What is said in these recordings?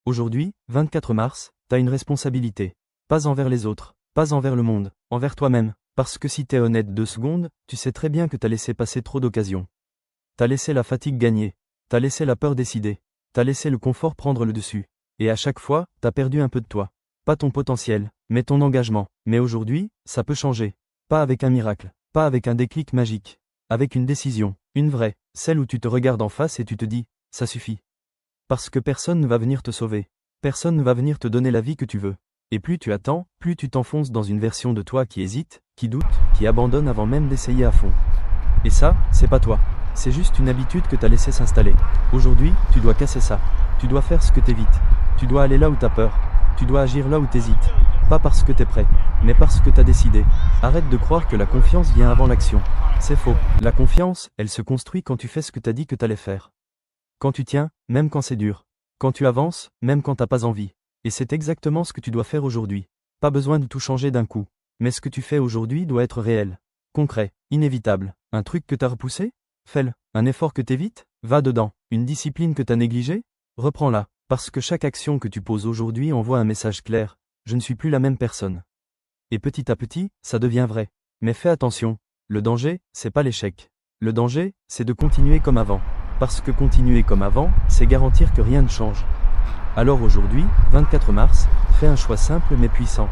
Aujourd'hui, 24 mars, t'as une responsabilité. Pas envers les autres, pas envers le monde, envers toi-même. Parce que si t'es honnête 2 secondes, tu sais très bien que t'as laissé passer trop d'occasions. T'as laissé la fatigue gagner. T'as laissé la peur décider. T'as laissé le confort prendre le dessus. Et à chaque fois, t'as perdu un peu de toi. Pas ton potentiel, mais ton engagement. Mais aujourd'hui, ça peut changer. Pas avec un miracle, pas avec un déclic magique. Avec une décision, une vraie, celle où tu te regardes en face et tu te dis, ça suffit. Parce que personne ne va venir te sauver. Personne ne va venir te donner la vie que tu veux. Et plus tu attends, plus tu t'enfonces dans une version de toi qui hésite, qui doute, qui abandonne avant même d'essayer à fond. Et ça, c'est pas toi. C'est juste une habitude que t'as laissé s'installer. Aujourd'hui, tu dois casser ça. Tu dois faire ce que t'évites. Tu dois aller là où t'as peur. Tu dois agir là où t'hésites. Pas parce que t'es prêt, mais parce que t'as décidé. Arrête de croire que la confiance vient avant l'action. C'est faux. La confiance, elle se construit quand tu fais ce que t'as dit que t'allais faire. Quand tu tiens, même quand c'est dur. Quand tu avances, même quand t'as pas envie. Et c'est exactement ce que tu dois faire aujourd'hui. Pas besoin de tout changer d'un coup. Mais ce que tu fais aujourd'hui doit être réel. Concret, inévitable. Un truc que t'as repoussé? Fais-le. Un effort que t'évites? Va dedans. Une discipline que t'as négligée? Reprends-la. Parce que chaque action que tu poses aujourd'hui envoie un message clair. Je ne suis plus la même personne. Et petit à petit, ça devient vrai. Mais fais attention. Le danger, c'est pas l'échec. Le danger, c'est de continuer comme avant. Parce que continuer comme avant, c'est garantir que rien ne change. Alors aujourd'hui, 24 mars, fais un choix simple mais puissant.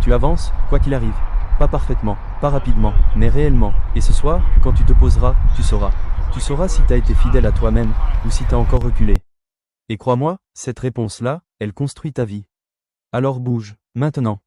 Tu avances, quoi qu'il arrive. Pas parfaitement, pas rapidement, mais réellement. Et ce soir, quand tu te poseras, tu sauras. Tu sauras si t'as été fidèle à toi-même, ou si t'as encore reculé. Et crois-moi, cette réponse-là, elle construit ta vie. Alors bouge, maintenant.